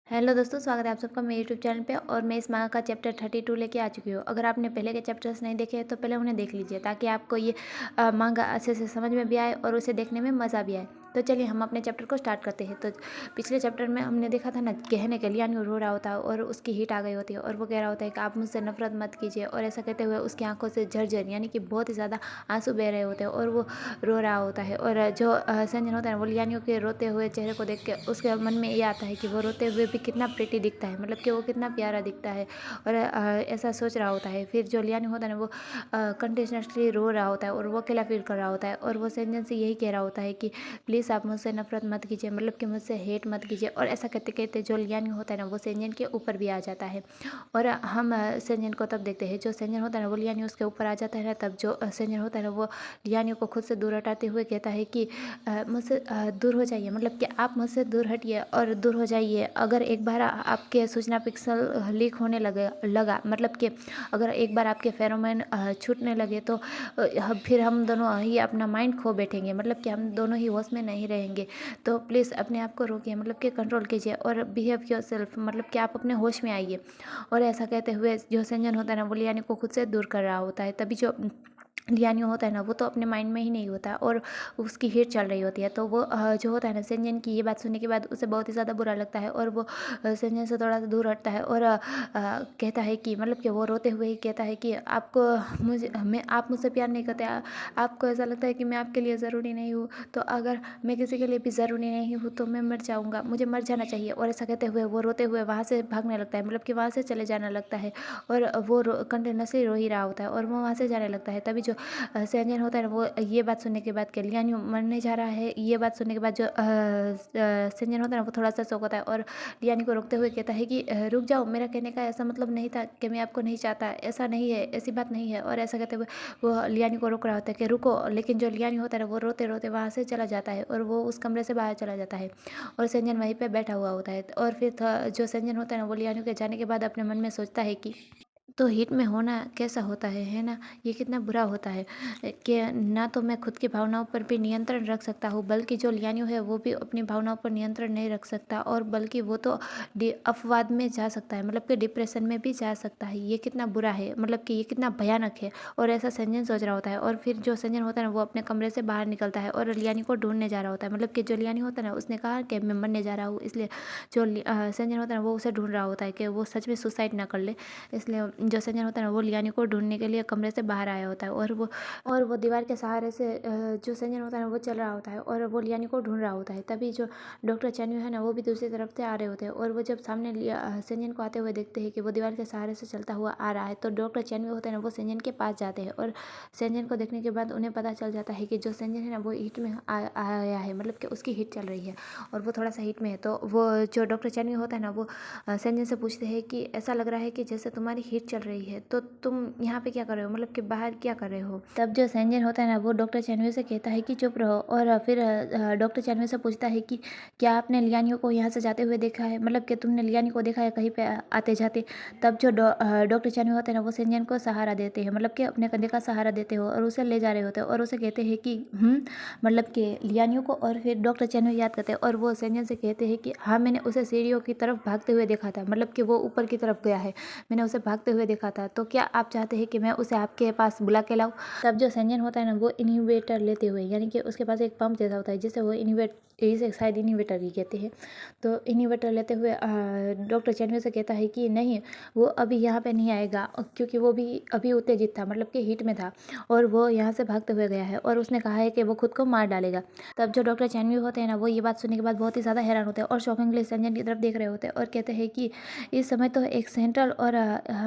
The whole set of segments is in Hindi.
हेलो दोस्तों, स्वागत है आप सबका मेरे यूट्यूब चैनल पे। और मैं इस मांगा का चैप्टर 32 लेके आ चुकी हूँ। अगर आपने पहले के चैप्टर्स नहीं देखे हैं तो पहले उन्हें देख लीजिए, ताकि आपको ये मांगा अच्छे से समझ में भी आए और उसे देखने में मज़ा भी आए। तो चलिए हम अपने चैप्टर को स्टार्ट करते हैं। तो पिछले चैप्टर में हमने देखा था ना, कहने के लिए रो रहा होता है और उसकी हीट आ गई होती है और वो कह रहा होता है कि आप मुझसे नफरत मत कीजिए। और ऐसा कहते हुए उसकी आंखों से झरझर यानी कि बहुत ही ज़्यादा आंसू बह रहे होते हैं और वो रो रहा होता है। और जो संजन होता है वो लियानियों के रोते हुए चेहरे को देख के उसके मन में ये आता है कि वो रोते हुए भी कितना प्रिटी दिखता है, मतलब कि वो कितना प्यारा दिखता है। और ऐसा सोच रहा होता है। फिर जो लियानी होता है ना, वो कंटिन्यूसली रो रहा होता है और वो अकेला फील कर रहा होता है। और वो संजन से यही कह रहा होता है कि प्लीज़ आप मुझसे नफरत मत कीजिए, मतलब कि मुझसे हेट मत कीजिए। और ऐसा कहते कहते जो लियानी होता है ना, वो संजन के ऊपर भी आ जाता है। और हम संजन को तब देखते हैं, जो संजन होता है ना वो लियानी उसके ऊपर आ जाता है ना, तब जो संजन होता है ना वो लियानी को खुद से दूर हटाते हुए कहता है कि मुझसे दूर हो जाइए, मतलब कि आप मुझसे दूर हटिए और दूर हो जाइए। अगर एक बार आपके सूचना पिक्सल लीक होने लगा, मतलब कि अगर एक बार आपके फेरोमोन छूटने लगे तो फिर हम दोनों ही अपना माइंड खो बैठेंगे, मतलब कि हम दोनों ही होश में नहीं रहेंगे। तो प्लीज़ अपने आप को रोकिए, मतलब कि कंट्रोल कीजिए और बिहेव योर सेल्फ, मतलब कि आप अपने होश में आइए। और ऐसा कहते हुए जो संजन होता है ना वो लियानी को खुद से दूर कर रहा होता है। तभी जो लियानी होता है ना, वो तो अपने माइंड में ही नहीं होता और उसकी हीट चल रही होती है। तो वो जो होता है ना, संजन की ये बात सुनने के बाद उसे बहुत ही ज़्यादा बुरा लगता है और वो संजन से थोड़ा सा दूर हटता है और कहता है कि, मतलब कि वो रोते हुए ही कहता है कि आप मुझसे प्यार नहीं करते, आपको ऐसा लगता है कि मैं आपके लिए ज़रूरी नहीं हूँ। तो अगर मैं किसी के लिए भी ज़रूरी नहीं हूँ तो मैं मर जाऊँगा, मुझे मर जाना चाहिए। और ऐसा कहते हुए वो रोते हुए वहाँ से भागने लगता है, मतलब कि वहाँ से चले जाने लगता है। और वो कंटिन्यूसली रो ही रहा होता है और वो वहाँ से जाने लगता है। तभी जो संजन होता है ना, वो ये बात सुनने के बाद कि लियानी मरने जा रहा है, ये बात सुनने के बाद जो संजन होता है ना, वो थोड़ा सा शौक होता है और लियानी को रोकते हुए कहता है कि रुक जाओ, मेरा कहने का ऐसा मतलब नहीं था कि मैं आपको नहीं चाहता, ऐसा नहीं है, ऐसी बात नहीं है। और ऐसा कहते हुए वो लियानी को रोक रहा होता है कि रुको, लेकिन जो लियानी होता है ना, वो रोते रोते वहाँ से चला जाता है और वो उस कमरे से बाहर चला जाता है। और संजन वहीं पर बैठा हुआ होता है। और फिर जो संजन होता है ना, वो लियानी के जाने के बाद अपने मन में सोचता है कि तो हीट में होना कैसा होता है ना? ये कितना बुरा होता है कि ना तो मैं खुद की भावनाओं पर भी नियंत्रण रख सकता हूँ, बल्कि जो लियान्यू है वो भी अपनी भावनाओं पर नियंत्रण नहीं रख सकता, और बल्कि वो तो अपवाद में जा सकता है, मतलब कि डिप्रेशन में भी जा सकता है। ये कितना बुरा है, मतलब कि ये कितना भयानक है। और ऐसा संजन सोच रहा होता है। और फिर जो संजन होता है ना, वो अपने कमरे से बाहर निकलता है और लियानी को ढूंढने जा रहा होता है, मतलब कि जो लियानी होता है ना, उसने कहा कि मैं मरने जा रहा हूँ, इसलिए जो संजन होता है ना, वो उसे ढूंढ रहा होता है कि वो सच में सुसाइड ना कर ले। इसलिए जो संजन होता है ना, वो लियानी को ढूंढने के लिए कमरे से बाहर आया होता है और वो दीवार के सहारे से जो संजन होता है ना, वो चल रहा होता है और वो लियानी को ढूंढ रहा होता है। तभी जो डॉक्टर चैन्यू है ना, वो भी दूसरी तरफ से आ रहे होते हैं और वो जब सामने संजन को आते हुए देखते हैं कि वो दीवार के सहारे से चलता हुआ आ रहा है, तो डॉक्टर चैन्यू होते हैं ना, वो संजन के पास जाते हैं। और संजन को देखने के बाद उन्हें पता चल जाता है कि जो संजन है ना, वो हीट में आया है, मतलब कि उसकी हीट चल रही है और वो थोड़ा सा हीट में है। तो वो जो डॉक्टर चैन्यू होता है ना, वो संजन से पूछते हैं कि ऐसा लग रहा है कि जैसे तुम्हारी हीट चल रही है, तो तुम यहाँ पे क्या कर रहे हो, मतलब कि बाहर क्या कर रहे हो। तब जो संजन होता है ना, वो डॉक्टर चैनवी से कहता है कि चुप रहो। और फिर डॉक्टर चैनवी से पूछता है कि क्या आपने लियानियों को यहाँ से जाते हुए देखा है, मतलब कि तुमने लियानी को देखा है कहीं पे आते जाते। तब जो डॉक्टर चैनवी होते हैं ना, वो संजन को सहारा देते हैं, मतलब कि अपने कंधे का सहारा देते हो और उसे ले जा रहे होते हैं और उसे कहते हैं कि मतलब कि लियानियों को। और फिर डॉक्टर चैनवी याद करते हैं और वो संजन से कहते हैं कि हाँ, मैंने उसे सीढ़ियों की तरफ भागते हुए देखा था, मतलब कि वो ऊपर की तरफ गया है, मैंने उसे भागते हुए देखा था। तो क्या आप चाहते हैं कि मैं उसे आपके पास बुला के लाऊं। तब जो संजन होता है ना, वो इन्हिबिटर लेते हुए, यानी कि उसके पास एक पंप जैसा होता है जिसे वो इसे शायद इन्हिबिटर ही कहते हैं। तो इन्हिबिटर लेते हुए डॉक्टर चैनवे से कहता है कि नहीं, वो अभी यहाँ पे नहीं आएगा, क्योंकि वो भी अभी उत्तेजित था, मतलब कि हीट में था और वो यहाँ से भागते हुए गया है और उसने कहा है कि वो खुद को मार डालेगा। तब जो डॉक्टर चैनवी होते हैं ना, वो ये बात सुनने के बाद बहुत ही ज़्यादा हैरान होते हैं और शॉकिंगली संजन की तरफ देख रहे होते हैं और कहते हैं कि इस समय तो एक सेंट्रल और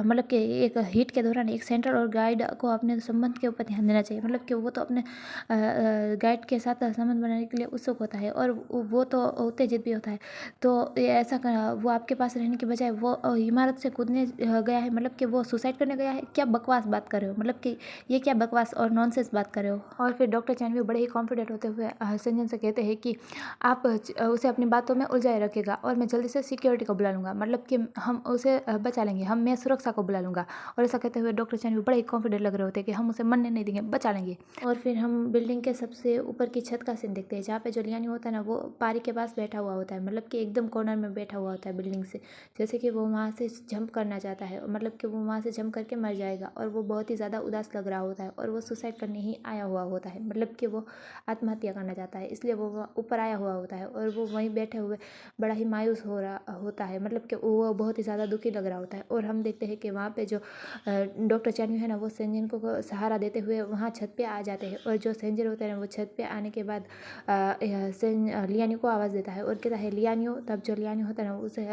मतलब कि एक हीट के दौरान एक सेंट्रल और गाइड को अपने संबंध के ऊपर ध्यान देना चाहिए, मतलब कि वो तो अपने गाइड के साथ संबंध बनाने के लिए उत्सुक होता है और वो तो उत्तेजित भी होता है। तो ये ऐसा वो आपके पास रहने के बजाय वो इमारत से कूदने गया है, मतलब कि वो सुसाइड करने गया है। क्या बकवास बात कर रहे हो, मतलब कि ये क्या बकवास और नॉनसेंस बात कर रहे हो। और फिर डॉक्टर चैनवी बड़े ही कॉन्फिडेंट होते हुए संजन से कहते हैं कि आप उसे अपनी बातों में उलझाए रखेगा और मैं जल्दी से सिक्योरिटी को बुला लूँगा, मतलब कि हम उसे बचा लेंगे, मैं सुरक्षा को बुला बुला लूँगा। और ऐसा कहते हुए डॉक्टर चैन भी बड़े ही कॉन्फिडेंट लग रहे होते हैं कि हम उसे मरने नहीं देंगे, बचा लेंगे। और फिर हम बिल्डिंग के सबसे ऊपर की छत का सीन देखते हैं, जहाँ पे जो लियानी होता है ना वो पारी के पास बैठा हुआ होता है, मतलब कि एकदम कॉर्नर में बैठा हुआ होता है बिल्डिंग से, जैसे कि वो वहाँ से जंप करना चाहता है, मतलब कि वो वहाँ से जंप करके मर जाएगा। और वो बहुत ही ज़्यादा उदास लग रहा होता है और वो सुसाइड करने ही आया हुआ होता है, मतलब कि वो आत्महत्या करना चाहता है, इसलिए वो ऊपर आया हुआ होता है। और वो वहीं बैठे हुए बड़ा ही मायूस हो रहा होता है, मतलब कि वो बहुत ही ज़्यादा दुखी लग रहा होता है। और हम देखते हैं कि वहाँ पे जो डॉक्टर चैन्यू है ना वो सेंजन को सहारा देते हुए वहाँ छत पे आ जाते हैं। और जो सेंजर होता है ना वो छत पे आने के बाद लियानियो को आवाज़ देता है और कहता है लियानियो। तब जो लियानियो होता है ना उसे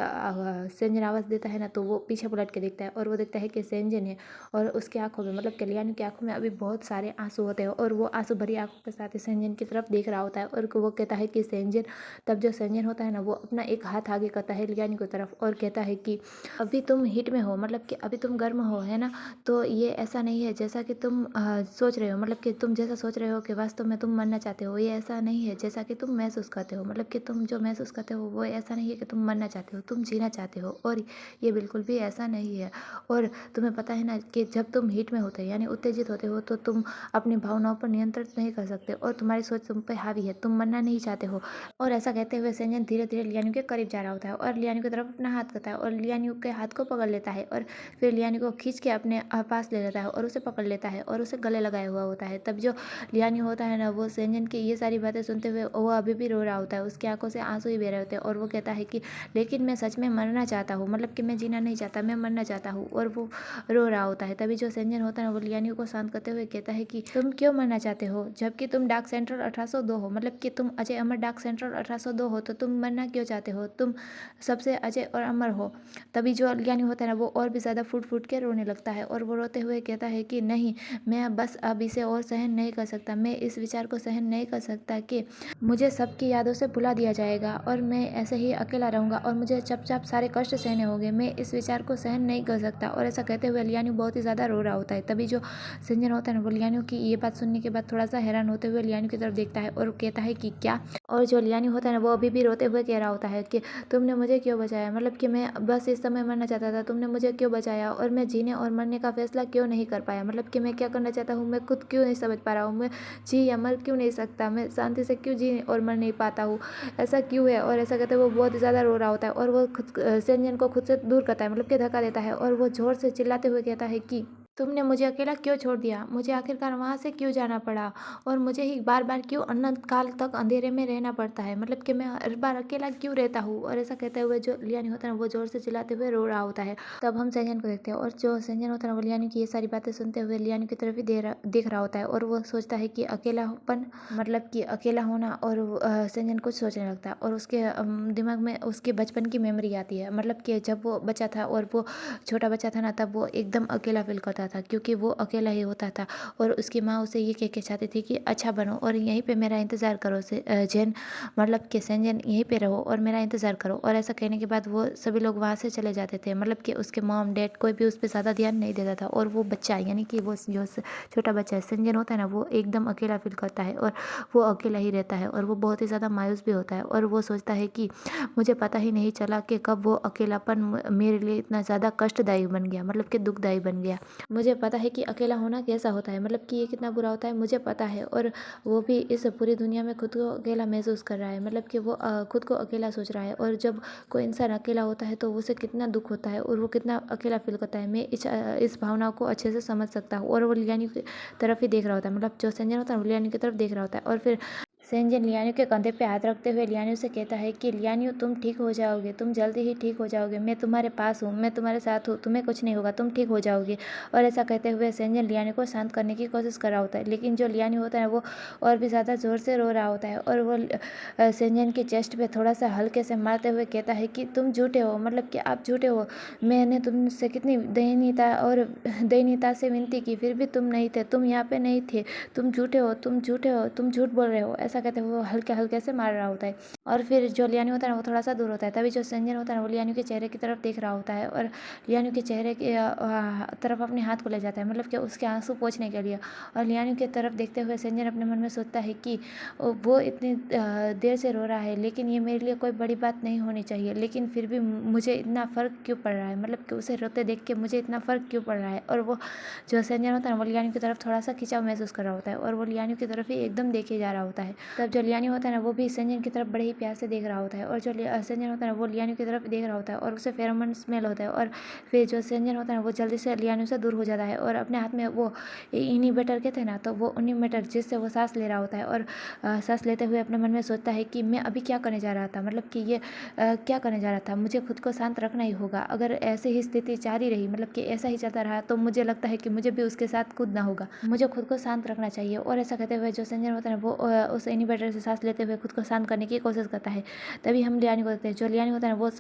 सेंजन आवाज़ देता है ना तो वो पीछे पलट के देखता है और वो देखता है कि सेंजन है। और उसकी आंखों में, मतलब कि लियानियो की आंखों में अभी बहुत सारे आंसू होते हैं और वो आंसू भरी आंखों के साथ ही सेंजन की तरफ देख रहा होता है और वो कहता है कि सेंजन। तब जो सेंजन होता है ना वो अपना एक हाथ आगे करता है लियानियो की तरफ और कहता है कि अभी तुम हीट में हो, मतलब कि अभी तुम गर्म हो, है ना। तो ये ऐसा नहीं है जैसा कि तुम सोच रहे हो, मतलब कि तुम जैसा सोच रहे हो कि वास्तव में तुम मरना चाहते हो, ये ऐसा नहीं है जैसा कि तुम महसूस करते हो, मतलब कि तुम जो महसूस करते हो वो ऐसा नहीं है कि तुम मरना चाहते हो, तुम जीना चाहते हो। और ये बिल्कुल भी ऐसा नहीं है। और तुम्हें पता है ना कि जब तुम हीट में होते हो यानी उत्तेजित होते हो तो तुम अपनी भावनाओं पर नियंत्रित नहीं कर सकते और तुम्हारी सोच तुम पे हावी है, तुम मरना नहीं चाहते हो। और ऐसा कहते हुए सेंजन धीरे धीरे लियानियो के करीब जा रहा होता है और लियानियो की तरफ अपना हाथ करता है और लियानियो के हाथ को पकड़ लेता है और फिर लियानियो को खींच के अपने पास ले लेता है और उसे पकड़ लेता है और उसे गले लगाया हुआ होता है। तब जो लियानियो होता है ना वो सेंजन की ये सारी बातें सुनते हुए वो अभी भी रो रहा होता है, उसकी आंखों से आंसू ही बह रहे होते हैं और वो कहता है कि लेकिन मैं सच में मरना चाहता हूँ, मतलब कि मैं जीना नहीं चाहता, मैं मरना चाहता हूँ। और वो रो रहा होता है। तभी जो सेंजन होता है ना वो लियानियो को शांत करते हुए कहता है कि तुम क्यों मरना चाहते हो जबकि तुम डार्क सेंट्रल 1802 हो, मतलब कि तुम अजय अमर डार्क सेंट्रल 1802 हो, तो तुम मरना क्यों चाहते हो, तुम सबसे अजय और अमर हो। तभी जो लियानियो होता है ना वो और भी ज़्यादा फूट फूट के रोने लगता है और वो रोते हुए कहता है कि नहीं, मैं बस अब इसे और सहन नहीं कर सकता, मैं इस विचार को सहन नहीं कर सकता कि मुझे सबकी यादों से भुला दिया जाएगा और मैं ऐसे ही अकेला रहूँगा और मुझे चुपचाप सारे कष्ट सहने होंगे, मैं इस विचार को सहन नहीं कर सकता। और ऐसा कहते हुए लियानियो बहुत ही ज़्यादा रो रहा होता है। तभी जो सेंजन होता है ना वो लियानियो की ये बात सुनने के बाद थोड़ा सा हैरान होते हुए लियानियो की तरफ देखता है और कहता है कि क्या। और जो लियानियो होता है ना वो अभी भी रोते हुए कह रहा होता है कि तुमने मुझे क्यों बचाया, मतलब कि मैं बस इस समय मरना चाहता था, तुमने मुझे क्यों बचाया और मैं जीने और मरने का फैसला क्यों नहीं कर पाया, मतलब कि मैं क्या करना चाहता हूँ मैं खुद क्यों नहीं समझ पा रहा हूँ, मैं जी या मर क्यों नहीं सकता, मैं शांति से क्यों जी और मर नहीं पाता हूँ, ऐसा क्यों है। और ऐसा कहते हुए वो बहुत ही ज़्यादा रो रहा होता है और वो खुद सेंजन को खुद से दूर करता है, मतलब कि धक्का देता है और वो जोर से चिल्लाते हुए कहता है कि तुमने मुझे अकेला क्यों छोड़ दिया, मुझे आखिरकार वहाँ से क्यों जाना पड़ा और मुझे ही बार बार क्यों अनंत काल तक अंधेरे में रहना पड़ता है, मतलब कि मैं हर बार अकेला क्यों रहता हूँ। और ऐसा कहते हुए जो लियानी होता है ना वो जोर से चिल्लाते हुए रो रहा होता है। तब हम सेंजन को देखते हैं और जो सेंजन होता है ना वो लियानी की ये सारी बातें सुनते हुए लियानी की तरफ ही देख रहा होता है और वो सोचता है कि अकेलापन, मतलब कि अकेला होना। और सेंजन कुछ सोचने लगता है और उसके दिमाग में उसके बचपन की मेमोरी आती है, मतलब कि जब वो बच्चा था और वो छोटा बच्चा था ना तब वो एकदम अकेला फील करता था क्योंकि वो अकेला ही होता था और उसकी माँ उसे ये कह के चाहती थी कि अच्छा बनो और यहीं पे मेरा इंतज़ार करो जैन, मतलब कि सेंजन यहीं पे रहो और मेरा इंतज़ार करो। और ऐसा कहने के बाद वो सभी लोग वहाँ से चले जाते थे, मतलब कि उसके मॉम डैड कोई भी उस पर ज़्यादा ध्यान नहीं देता था और वो बच्चा यानी कि वो जो छोटा बच्चा है सेंजन होता है ना वो एकदम अकेला फील करता है और वो अकेला ही रहता है और वो बहुत ही ज़्यादा मायूस भी होता है और वो सोचता है कि मुझे पता ही नहीं चला कि कब वो अकेलापन मेरे लिए इतना ज़्यादा कष्टदायी बन गया, मतलब कि दुखदायी बन गया। मुझे पता है कि अकेला होना कैसा होता है, मतलब कि ये कितना बुरा होता है मुझे पता है। और वो भी इस पूरी दुनिया में खुद को अकेला महसूस कर रहा है, मतलब कि वो खुद को अकेला सोच रहा है। और जब कोई इंसान अकेला होता है तो उसे कितना दुख होता है और वो कितना अकेला फील करता है, मैं इस भावना को अच्छे से समझ सकता हूँ। और वो लियानी की तरफ ही देख रहा होता है, मतलब जो संजन होता है वो लियानी की तरफ देख रहा होता है। और फिर सेंजन लियानियो के कंधे पे हाथ रखते हुए लियानियो से कहता है कि लियानियो तुम ठीक हो जाओगे, तुम जल्दी ही ठीक हो जाओगे, मैं तुम्हारे पास हूँ, मैं तुम्हारे साथ हूँ, तुम्हें कुछ नहीं होगा, तुम ठीक हो जाओगे। और ऐसा कहते हुए सेंजन लियानियो को शांत करने की कोशिश कर रहा होता है, लेकिन जो लियानियो होता है वो और भी ज़्यादा ज़ोर से रो रहा होता है और वो सेंजन की चेस्ट पे थोड़ा सा हल्के से मारते हुए कहता है कि तुम झूठे हो, मतलब कि आप झूठे हो, मैंने तुमसे कितनी दयनीयता से विनती की फिर भी तुम नहीं थे, तुम यहाँ पे नहीं थे, तुम झूठे हो, तुम झूठे हो, तुम झूठ बोल रहे हो। ऐसा ऐसा कहते हुए वो हल्के हल्के से मार रहा होता है। और फिर जो लियानी होता है ना वो थोड़ा सा दूर होता है। तभी जो सेंजन होता है ना वो लियानी के चेहरे की तरफ देख रहा होता है और लियानी के चेहरे की तरफ अपने हाथ को ले जाता है, मतलब कि उसके आंसू पोंछने के लिए। और लियानी की तरफ देखते हुए सेंजन अपने मन में सोचता है कि वो इतनी देर से रो रहा है, लेकिन ये मेरे लिए कोई बड़ी बात नहीं होनी चाहिए, लेकिन फिर भी मुझे इतना फ़र्क क्यों पड़ रहा है, मतलब कि उसे रोते देख के मुझे इतना फ़र्क क्यों पड़ रहा है। और वो जो सेंजन होता है ना वो लियानी की तरफ थोड़ा सा खिंचाव महसूस कर रहा होता है और वो लियानी की तरफ ही एकदम देखे जा रहा होता है। तब जो लियानी होता है ना वो भी सेंजन की तरफ बड़े ही प्यार से देख रहा होता है और जो सेंजन होता है ना वो लियानी की तरफ देख रहा होता है और उसे फेरोमोन स्मेल होता है। और फिर जो सेंजन होता है ना वो जल्दी से लियानी से दूर हो जाता है और अपने हाथ में वो इनिवेटर के थे ना, तो वो इनिवेटर जिससे वो सांस ले रहा होता है और सांस लेते हुए अपने मन में सोचता है कि मैं अभी क्या करने जा रहा था, मतलब कि ये क्या करने जा रहा था, मुझे खुद को शांत रखना ही होगा। अगर ऐसे ही स्थिति जारी रही, मतलब कि ऐसा ही चलता रहा, तो मुझे लगता है कि मुझे भी उसके साथ कूदना होगा, मुझे खुद को शांत रखना चाहिए। और ऐसा कहते हुए जो सेंजन होता है ना वो उस इनिवेटर से सांस लेते हुए खुद को शांत करने की कोशिश करता है। तभी हम लियानी को देखते हैं। जो लियानी होता है ना वो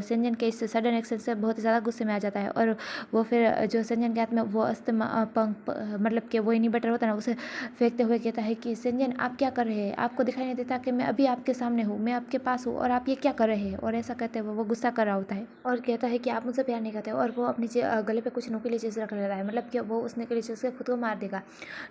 सेंजन के इस सडन एक्शन से बहुत ही ज़्यादा गुस्से में आ जाता है और वो फिर जो सेंजन के हाथ में वो मतलब कि वो इनिवेटर होता है ना उसे फेंकते हुए कहता है कि सेंजन आप क्या कर रहे हैं, आपको दिखाई नहीं देता कि मैं अभी आपके सामने हूँ, मैं आपके पास हूँ और आप ये क्या कर रहे हैं। और ऐसा कहते हुए वो गुस्सा कर रहा होता है और कहता है कि आप मुझसे प्यार नहीं करते और वो अपने गले पे कुछ नुकीली चीज़ रख लेता है, मतलब कि वो उस नुकीली चीज़ से खुद को मार देगा।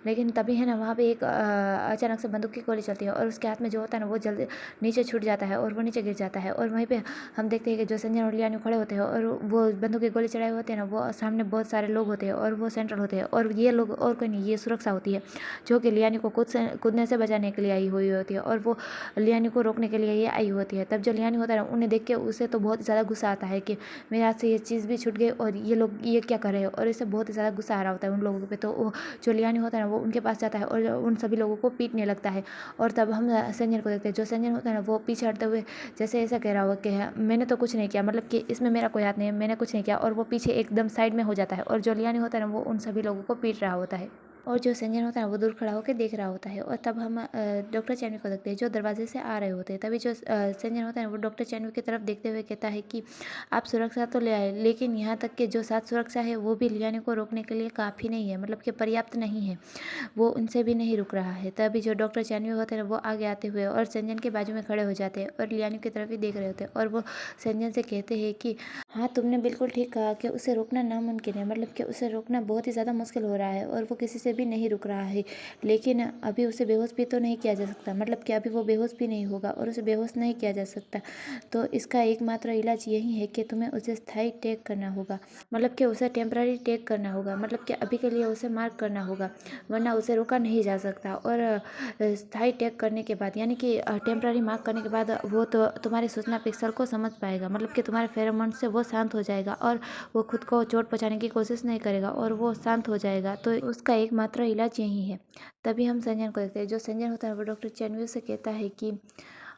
लेकिन तभी है ना वहाँ पे एक अचानक से बंदूक की गोली चलती है और उसके हाथ में जो होता है ना वो जल्दी नीचे छूट जाता है और वो नीचे गिर जाता है। और वहीं पे हम देखते हैं कि जो संजय और लियानी खड़े होते हैं और वो बंदूक की गोली चढ़ाए होते हैं ना, वो सामने बहुत सारे लोग होते हैं और वो सेंट्रल होते हैं और ये लोग और कोई नहीं, ये सुरक्षा होती है जो कि लियानी को कूदने से बचाने के लिए आई हुई होती है और वो लियानी को रोकने के लिए ये आई होती है। तब जो लियानी होता है ना उन्हें देख के उसे तो बहुत ज़्यादा गुस्सा आता है कि मेरे हाथ से ये चीज़ भी छूट गई और ये लोग ये क्या कर रहे हैं, और इसे बहुत ही ज़्यादा गुस्सा आ रहा होता है उन लोगों पे। तो वो जो लियानी होता है ना वो उनके पास जाता है और उन सभी लोगों को पीटने लगता है। और तब हम संजन को देखते हैं। जो संजन होता है ना वो पीछे हटते हुए जैसे ऐसा कह रहा होगा कि मैंने तो कुछ नहीं किया, मतलब कि इसमें मेरा कोई हाथ नहीं है, मैंने कुछ नहीं किया। और वो पीछे एकदम साइड में हो जाता है और जो लियानी होता है ना वो उन सभी लोगों को पीट रहा होता है और जो संजन होता है वो दूर खड़ा होकर देख रहा होता है। और तब हम डॉक्टर चैनवी को देखते हैं जो दरवाजे से आ रहे होते हैं। तभी जो संजन होता है वो डॉक्टर चैनवी की तरफ देखते हुए कहता है कि आप सुरक्षा तो ले आए, लेकिन यहाँ तक कि जो साथ सुरक्षा है वो भी लियानी को रोकने के लिए काफ़ी नहीं है, मतलब कि पर्याप्त नहीं है, वो उनसे भी नहीं रुक रहा है। तभी जो डॉक्टर चैनवी होते हैं वो आगे आते हुए और संजन के बाजू में खड़े हो जाते हैं और लियानी की तरफ ही देख रहे होते हैं और वो संजन से कहते हैं कि हाँ तुमने बिल्कुल ठीक कहा कि उसे रोकना नामुमकिन है, मतलब कि उसे रोकना बहुत ही ज़्यादा मुश्किल हो रहा है और वो किसी से भी नहीं रुक रहा है। लेकिन अभी उसे बेहोश भी तो नहीं किया जा सकता, मतलब कि अभी वो बेहोश भी नहीं होगा और उसे बेहोश नहीं किया जा सकता। तो इसका एकमात्र इलाज यही है कि तुम्हें उसे स्थायी टेक करना होगा, मतलब कि उसे टेम्पररी टेक करना होगा, मतलब कि अभी के लिए उसे मार्क करना होगा, वरना उसे रोका नहीं जा सकता। और स्थायी टैग करने के बाद यानी कि टेम्प्ररी मार्क करने के बाद वो तो तुम्हारे सूचना पिक्सल को समझ पाएगा, मतलब कि तुम्हारे फेरोमोन से वो शांत हो जाएगा और वो खुद को चोट पहुंचाने की कोशिश नहीं करेगा और वो शांत हो जाएगा। तो उसका एकमात्र इलाज यही है। तभी हम संजन को देखते हैं। जो संजन होता है वो डॉक्टर चैनवी से कहता है कि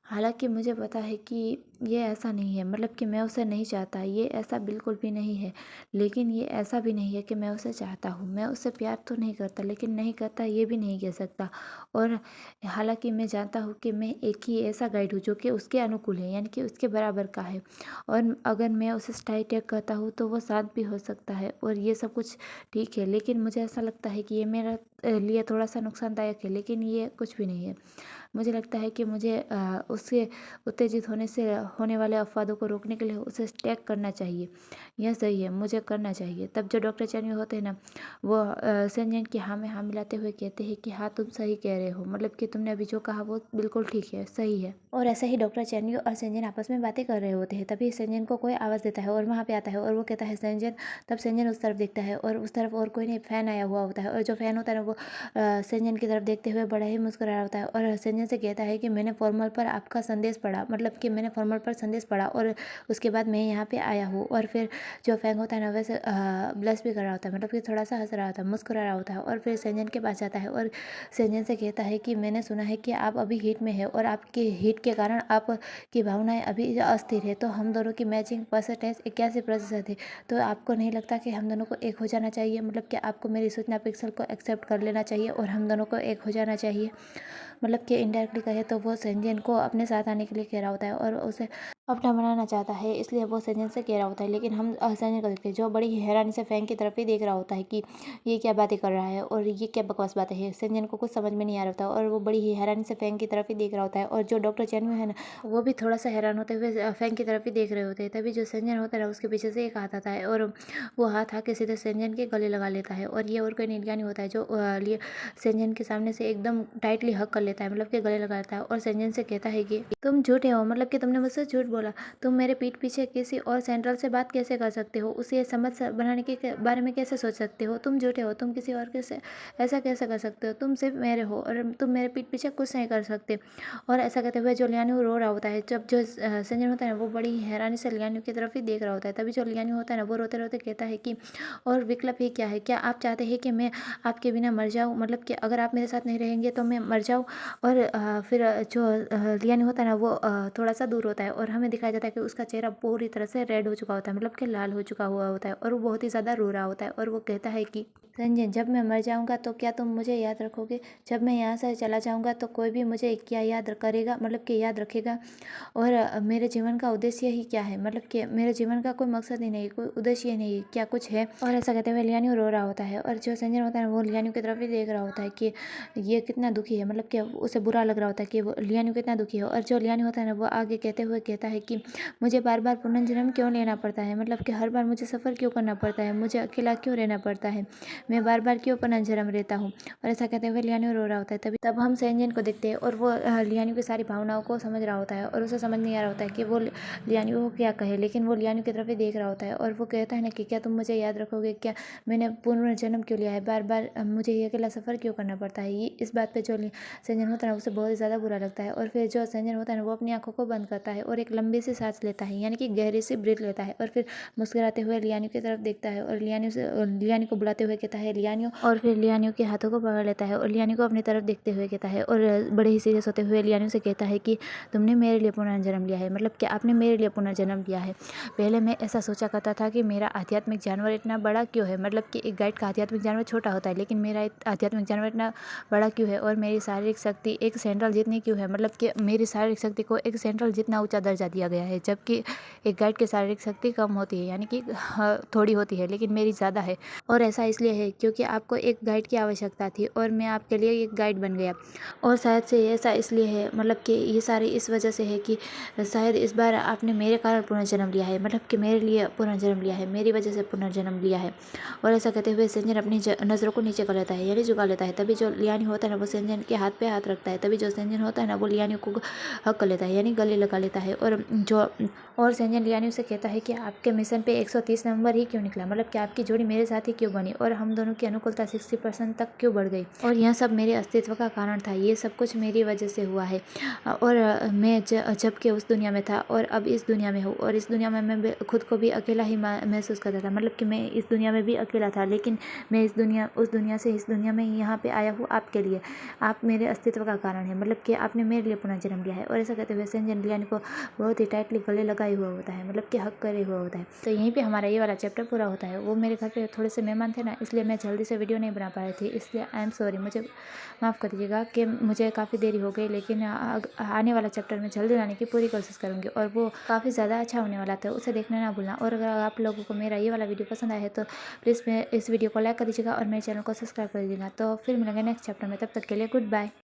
हालांकि मुझे पता है कि ये ऐसा नहीं है, मतलब कि मैं उसे नहीं चाहता, ये ऐसा बिल्कुल भी नहीं है, लेकिन ये ऐसा भी नहीं है कि मैं उसे चाहता हूँ। मैं उससे प्यार तो नहीं करता, लेकिन नहीं करता ये भी नहीं कह सकता। और हालांकि मैं जानता हूँ कि मैं एक ही ऐसा गाइड हूँ जो कि उसके अनुकूल है, यानी कि उसके बराबर का है। और अगर मैं उसे स्टाई टैग करता हूँ तो वो शांत भी हो सकता है और ये सब कुछ ठीक है, लेकिन मुझे ऐसा लगता है कि ये मेरा लिए थोड़ा सा नुकसानदायक है, लेकिन ये कुछ भी नहीं है। मुझे लगता है कि मुझे उससे उत्तेजित होने से होने वाले अपवादों को रोकने के लिए उसे टैग करना चाहिए। यह सही है, मुझे करना चाहिए। तब जो डॉक्टर चैनवी होते हैं ना वो संजन की हाँ में हाँ मिलाते हुए कहते हैं कि हाँ तुम सही कह रहे हो, मतलब कि तुमने अभी जो कहा वो बिल्कुल ठीक है, सही है। और ऐसा ही डॉक्टर चैनवी और संजन आपस में बातें कर रहे होते हैं। तभी संजन को कोई आवाज़ देता है और वहाँ पे आता है और वो कहता है संजन। तब संजन उस तरफ देखता है और उस तरफ और कोई नहीं, फैन आया हुआ होता है और जो फैन होता है ना वो संजन की तरफ देखते हुए बड़ा ही मुस्कुरा रहा होता है और संजन से कहता है कि मैंने फॉर्मल पर आपका संदेश पढ़ा, मतलब कि मैंने फॉर्मल पर संदेश पढ़ा और उसके बाद मैं यहाँ पे आया हूँ। और फिर जो फैंग होता है ना वैसे ब्लश भी कर रहा होता है, मतलब कि थोड़ा सा हंस रहा होता है, मुस्कुरा रहा होता है। और फिर संजन के पास जाता है और संजन से कहता है कि मैंने सुना है कि आप अभी हीट में है और आपके हीट के कारण आपकी भावनाएं अभी अस्थिर है, तो हम दोनों की मैचिंग परसेंटेज 81% है। तो आपको नहीं लगता कि हम दोनों को एक हो जाना चाहिए, मतलब कि आपको मेरी सूचना पिक्सल को एक्सेप्ट कर लेना चाहिए और हम दोनों को एक हो जाना चाहिए। मतलब कि इनडायरेक्टली कहे तो वो सेंजन को अपने साथ आने के लिए कह रहा होता है और उसे अपना बनाना चाहता है, इसलिए वो सेंजन से कह रहा होता है। लेकिन हम सेंजन को देखते हैं जो बड़ी ही हैरानी से फैंग की तरफ ही देख रहा होता है कि ये क्या बातें कर रहा है और ये क्या बकवास बातें है। सेंजन को कुछ समझ में नहीं आ रहा होता और वो बड़ी ही हैरानी से फैंग की तरफ ही देख रहा होता है और जो डॉक्टर चैनू है ना, वो भी थोड़ा सा हैरान होते हुए फैंग की तरफ ही देख रहे होते हैं। तभी जो सेंजन होता है ना, उसके पीछे से एक हाथ आता है और वो हाथ आके सीधे सेंजन के गले लगा लेता है और ये और कोई नहीं नहीं होता है जो लिए सेंजन के सामने से एकदम टाइटली हक कर लेता है, मतलब कि गले लगा लेता है और सेंजन से कहता है कि तुम झूठे हो, मतलब कि तुमने मुझसे झूठ बोला। तुम मेरे पीठ पीछे किसी और सेंट्रल से बात कैसे कर सकते हो, उसे समझ बनाने के बारे में कैसे सोच सकते हो। तुम झूठे हो, तुम किसी और के से ऐसा कैसे कर सकते हो। तुम सिर्फ मेरे हो और तुम मेरे पीठ पीछे कुछ नहीं कर सकते। और ऐसा कहते हुए जो लियान्यू रो रहा होता है, जब जो सेंजन होता है ना, वो बड़ी ही हैरानी से लियान्यू की तरफ ही देख रहा होता है। तभी जो लियान्यू होता है ना, वो रोते रोते कहता है कि और विकल्प ही क्या है, क्या आप चाहते हैं कि मैं आपके बिना मर जाऊँ, मतलब कि अगर आप मेरे साथ नहीं रहेंगे तो मैं मर जाऊँ। और फिर जो लियान्यू होता है ना, वो थोड़ा सा दूर होता है और हमें दिखाया जाता है कि उसका चेहरा पूरी तरह से रेड हो चुका होता है, मतलब कि लाल हो चुका हुआ होता है और वो बहुत ही ज़्यादा रो रहा होता है और वो कहता है कि संजय, जब मैं मर जाऊंगा तो क्या तुम मुझे याद रखोगे। जब मैं यहाँ से चला जाऊंगा तो कोई भी मुझे क्या याद करेगा, मतलब कि याद रखेगा। और मेरे जीवन का उद्देश्य ही क्या है, मतलब कि मेरे जीवन का कोई मकसद ही नहीं, कोई उद्देश्य ही नहीं, क्या कुछ है। और ऐसा कहते हुए लियान्यू रो रहा होता है और जो संजय होता है वो लियान्यू की तरफ ही देख रहा होता है कि ये कितना दुखी है, मतलब कि उसे बुरा लग रहा होता है कि वो लियान्यू कितना दुखी है। और जो लियान्यू होता है ना, वो आगे कहते हुए कहता है कि मुझे बार बार पुनर्जन्म क्यों लेना पड़ता है, मतलब कि हर बार मुझे सफ़र क्यों करना पड़ता है, मुझे अकेला क्यों रहना पड़ता है, मैं बार बार क्यों पुनर्जन्म रहता हूँ। और ऐसा कहते हुए लियान्यू रो रहा होता है। तभी तब हम सेंजन को देखते हैं और वो लियान्यू की सारी भावनाओं को समझ रहा होता है और उसे समझ नहीं आ रहा होता है कि वो लियान्यू को क्या कहे, लेकिन वो लियान्यू की तरफ ही देख रहा होता है और वो कहता है ना कि क्या तुम मुझे याद रखोगे, क्या मैंने पुनर्जन्म क्यों लिया है, बार बार मुझे ये अकेला सफ़र क्यों करना पड़ता है। ये इस बात पे जो सेंजन होता है ना, उसे बहुत ही ज़्यादा बुरा लगता है। और फिर जो सेंजन होता है ना, वो अपनी आंखों को बंद करता है और एक लंबी सी सांस लेता है, यानी कि गहरी सी ब्रीथ लेता है और फिर मुस्कुराते हुए लियान्यू की तरफ देखता है और लियान्यू को बुलाते हुए कहता है लियान्यू, और फिर लियान्यू के हाथों को पकड़ लेता है और लियान्यू को अपनी तरफ देखते हुए कहता है और बड़े ही सीरियस होते हुए लियान्यू से कहता है कि तुमने मेरे लिए पुनर्जन्म लिया है, मतलब कि आपने मेरे लिए पुनर्जन्म लिया है। पहले मैं ऐसा सोचा करता था कि मेरा आध्यात्मिक जानवर इतना बड़ा क्यों है, मतलब कि एक गाइड का आध्यात्मिक जानवर छोटा होता है, लेकिन मेरा आध्यात्मिक जानवर इतना बड़ा क्यों है और मेरी शारीरिक शक्ति एक सेंट्रल जितनी क्यों है, मतलब कि मेरी शारीरिक शक्ति को एक सेंट्रल जितना ऊंचा दर्जा दिया गया है, जबकि एक गाइड की शारीरिक शक्ति कम होती है, यानी कि थोड़ी होती है, लेकिन मेरी ज़्यादा है। और ऐसा इसलिए है क्योंकि आपको एक गाइड की आवश्यकता थी और मैं आपके लिए एक गाइड बन गया। और शायद से ऐसा इसलिए है, मतलब कि ये सारी इस वजह से है कि शायद इस बार आपने मेरे कारण पुनर्जन्म लिया है, मतलब कि मेरे लिए पुनर्जन्म लिया है, मेरी वजह से पुनर्जन्म लिया है। और ऐसा कहते हुए सेंजन अपनी नज़रों को नीचे कर लेता है, यानी झुका लेता है। तभी जो लियान्यू होता है ना, वो सेंजन के हाथ पे हाथ रखता है। तभी जो सेंजन होता है ना, वो लियान्यू को हक कर लेता है, यानी गले लगा लेता है। और सेंजन लियान्यू से कहता है कि आपके मिशन पे 130 नंबर ही क्यों निकला, मतलब कि आपकी जोड़ी मेरे साथ ही क्यों बनी और हम दोनों की अनुकूलता 60% तक क्यों बढ़ गई। और यह सब मेरे अस्तित्व का कारण था, ये सब कुछ मेरी वजह से हुआ है। और मैं जब के उस दुनिया में था और अब इस दुनिया में हूँ, और इस दुनिया में मैं खुद को भी अकेला ही महसूस करता था, मतलब कि मैं इस दुनिया में भी अकेला था, लेकिन मैं उस दुनिया से इस दुनिया में यहाँ पे आया हूँ आपके लिए। आप मेरे अस्तित्व का कारण है, मतलब कि आपने मेरे लिए पुनर्जन्म लिया है। और ऐसा कहते हुए सेंजन लियान्यू को बहुत ही टाइटली गले लगाए हुआ होता है, मतलब कि हक करे हुआ होता है। तो यहीं पे हमारा ये वाला चैप्टर पूरा होता है। वो मेरे घर पे थोड़े से मेहमान थे ना, इसलिए मैं जल्दी से वीडियो नहीं बना पा रही थी, इसलिए आई एम सॉरी, मुझे माफ़ कर दीजिएगा कि मुझे काफ़ी देरी हो गई। लेकिन आने वाला चैप्टर में जल्दी लाने की पूरी कोशिश करूँगी और वो काफ़ी ज़्यादा अच्छा होने वाला था, उसे देखना ना भूलना। और अगर आप लोगों को मेरा ये वाला वीडियो पसंद आया है तो प्लीज़ इस वीडियो को लाइक कर दीजिएगा और मेरे चैनल को सब्सक्राइब कर दीजिएगा। तो फिर मिलेंगे नेक्स्ट चैप्टर में, तब तक के लिए गुड बाय।